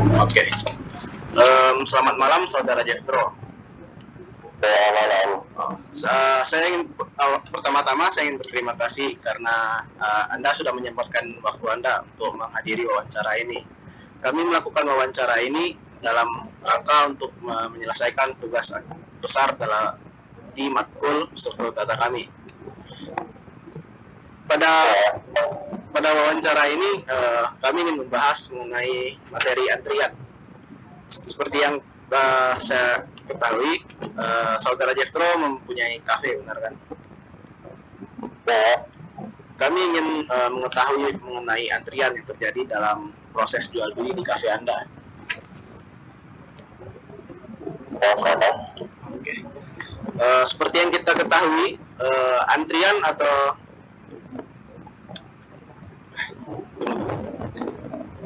Oke. Selamat malam saudara Jeftro. Malam. Saya ingin pertama-tama saya ingin berterima kasih karena Anda sudah menyempatkan waktu Anda untuk menghadiri wawancara ini. Kami melakukan wawancara ini dalam rangka untuk menyelesaikan tugas besar di matkul struktur data kami. Pada wawancara ini kami ingin membahas mengenai materi antrian. Seperti yang saya ketahui, saudara Jeftro mempunyai kafe, benar kan? Ya. Kami ingin mengetahui mengenai antrian yang terjadi dalam proses jual beli di kafe Anda. Oke. Seperti yang kita ketahui, antrian atau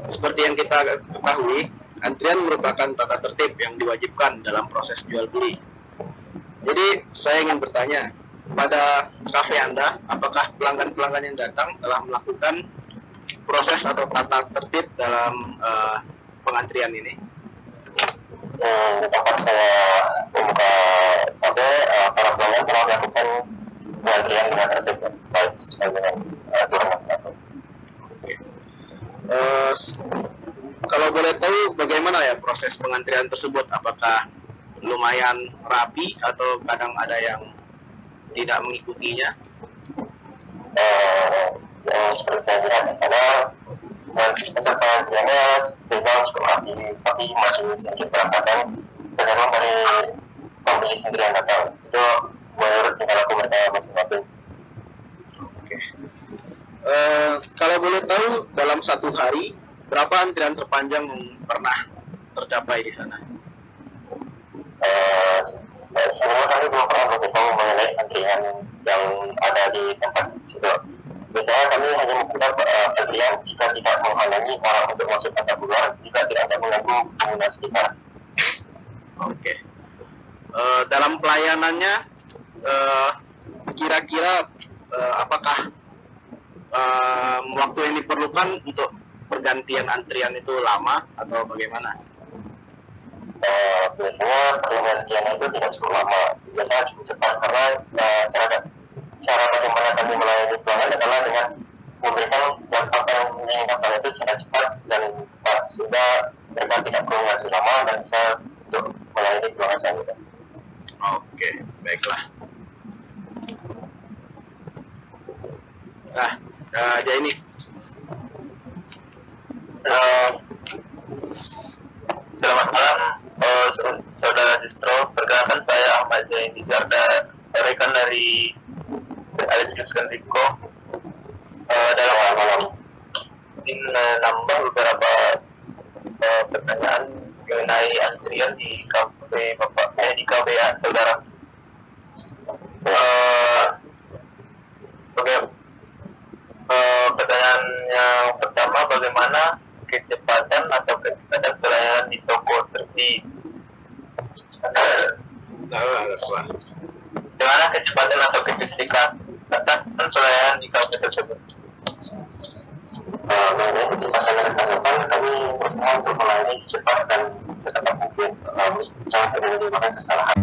seperti yang kita ketahui, antrian merupakan tata tertib yang diwajibkan dalam proses jual beli. Jadi saya ingin bertanya, pada kafe Anda, apakah pelanggan-pelanggan yang datang telah melakukan proses atau tata tertib dalam pengantrian ini? Di tempat saya membuka kafe, para pelanggan telah melakukan pengantrian dengan tertib baik sesuai dengan aturan. Oke. Kalau boleh tahu bagaimana ya proses pengantrian tersebut? Apakah lumayan rapi atau kadang ada yang tidak mengikutinya? Seperti saya lihat di sana, peserta antriannya sehingga cukup rapi, tapi masih sedikit berantakan tergantung dari pembeli sendiri yang datang. Itu menurut tingkah laku mereka masing-masing. Oke. Kalau boleh tahu dalam satu hari berapa antrian terpanjang yang pernah tercapai di sana? Sebenarnya kami belum pernah berhitung mengenai antrian yang ada di tempat situ. Biasanya kami hanya membuka antrian jika tidak menghalangi orang untuk masuk atau keluar, jika tidak mengganggu pengguna sekitar. Oke. Dalam pelayanannya, kira-kira apakah waktu yang diperlukan untuk pergantian antrian itu lama atau bagaimana? Biasanya pergantian itu tidak cukup lama, biasanya cukup cepat karena cara bagaimana kami melayani pelanggan adalah dengan memberikan apa yang diinginkan itu secara cepat dan tepat, sehingga mereka tidak perlu ngantri lama dan bisa untuk melayani pelanggan selanjutnya. Oke, baiklah. Jadi ini selamat malam, saudara Distro. Perkenalkan saya Ahmad Zaini Jarda, rekan dari Alexis Kendriko. Dalam malam ingin nambah beberapa pertanyaan mengenai antrian di kafe di kafe saudara. Pertanyaan yang pertama, bagaimana kecepatan atau kecepatan pelayanan di toko terti? Bagaimana kecepatan atau kecepatan pelayanan di kafe tersebut? Mengenai kecepatan dan kecepatan, kami berusaha untuk melayani secepat dan secepat mungkin. Jangan terjadi kesalahan.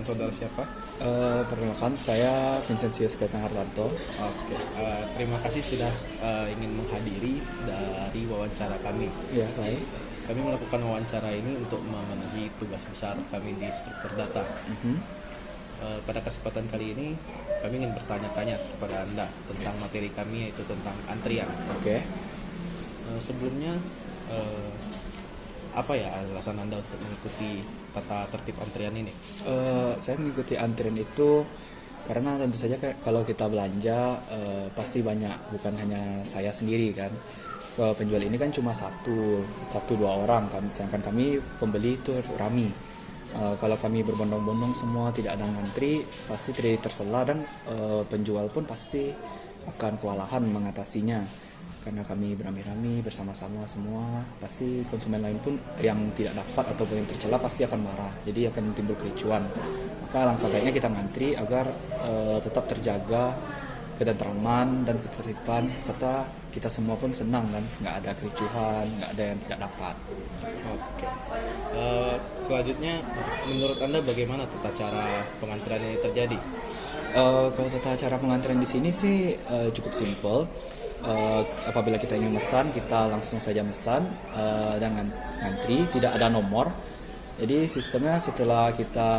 saudara siapa? Perkenalkan, saya Vincentius Gaetang Hartanto. Oke, terima kasih sudah ingin menghadiri dari wawancara kami. Ya, baik. Kami melakukan wawancara ini untuk memenuhi tugas besar kami di struktur data. Pada kesempatan kali ini, kami ingin bertanya-tanya kepada Anda tentang materi kami, yaitu tentang antrian. Oke. Sebelumnya, apa ya alasan Anda untuk mengikuti tata tertib antrian ini? Saya mengikuti antrian itu karena tentu saja kalau kita belanja pasti banyak, bukan hanya saya sendiri kan. Penjual ini kan cuma satu dua orang kan, sedangkan kami pembeli itu rame. Kalau kami berbondong-bondong semua tidak ada ngantri, pasti tersela dan penjual pun pasti akan kewalahan mengatasinya. Karena kami beramai-ramai bersama-sama semua, pasti konsumen lain pun yang tidak dapat ataupun yang tercela pasti akan marah. Jadi akan timbul kericuan. Maka alangkah baiknya kita ngantri agar tetap terjaga ketentraman dan ketertiban, serta kita semua pun senang kan, nggak ada kericuhan, nggak ada yang tidak dapat. Oke. Selanjutnya, menurut Anda bagaimana tata cara pengantrian ini terjadi? Kalau tata cara pengantrian di sini sih cukup simpel. Apabila kita ingin mesan, kita langsung saja mesan dan ngantri, tidak ada nomor. Jadi sistemnya setelah kita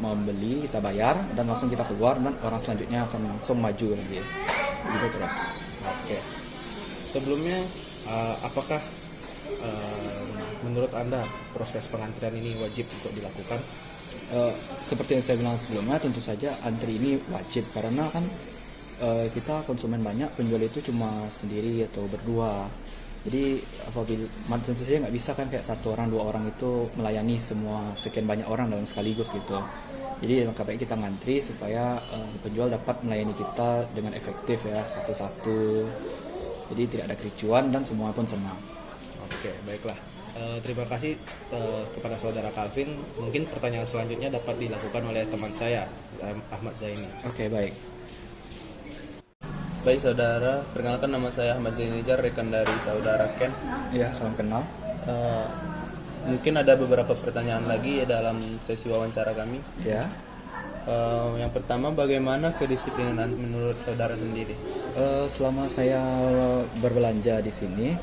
membeli, kita bayar dan langsung kita keluar dan orang selanjutnya akan langsung maju lagi. Gitu terus. Oke. Sebelumnya, apakah menurut Anda proses pengantrian ini wajib untuk dilakukan? Seperti yang saya bilang sebelumnya, tentu saja antri ini wajib karena kan kita konsumen banyak, penjual itu cuma sendiri atau berdua. Jadi apabila tentu saja nggak bisa kan kayak satu orang dua orang itu melayani semua sekian banyak orang dalam sekaligus gitu. Jadi langkah baik kita ngantri supaya penjual dapat melayani kita dengan efektif ya, satu-satu. Jadi tidak ada kericuan dan semua pun senang. Oke, baiklah. Terima kasih kepada saudara Calvin. Mungkin pertanyaan selanjutnya dapat dilakukan oleh teman saya, Ahmad Zaini. Oke, baik. Baik saudara, perkenalkan nama saya Ahmad Zainijar, rekan dari saudara Ken. Ya, salam kenal. Mungkin ada beberapa pertanyaan lagi dalam sesi wawancara kami. Ya. Yang pertama, bagaimana kedisiplinan menurut saudara sendiri? Selama saya berbelanja di sini,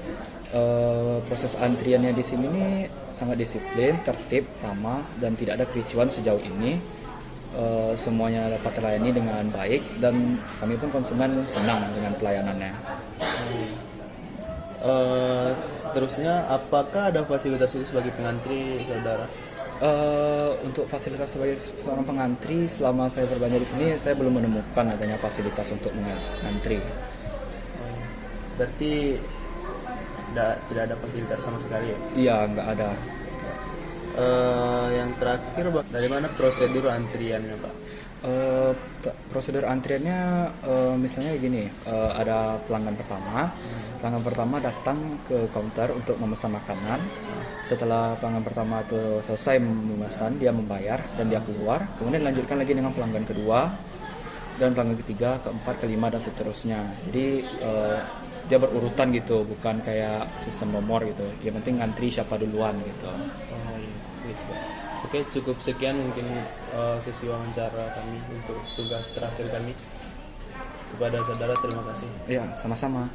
proses antriannya di sini nih sangat disiplin, tertib, ramah, dan tidak ada kericuan sejauh ini. Semuanya dapat terlayani dengan baik dan kami pun konsumen senang dengan pelayanannya. Seterusnya, apakah ada fasilitas khusus bagi pengantri saudara? Untuk fasilitas sebagai seorang pengantri, selama saya berbelanja di sini saya belum menemukan adanya fasilitas untuk mengantri. Berarti tidak ada fasilitas sama sekali ya? Iya, nggak ada. Yang terakhir, dari mana prosedur antriannya Pak? Prosedur antriannya misalnya gini, ada pelanggan pertama. Pelanggan pertama datang ke counter untuk memesan makanan. Setelah pelanggan pertama itu selesai memesan, dia membayar dan dia keluar. Kemudian dilanjutkan lagi dengan pelanggan kedua dan pelanggan ketiga, keempat, kelima dan seterusnya. Jadi dia berurutan gitu, bukan kayak sistem nomor gitu. Yang penting ngantri siapa duluan gitu. Gitu. Oke, cukup sekian mungkin sesi wawancara kami untuk tugas terakhir kami. Kepada saudara, terima kasih. Ya, sama-sama.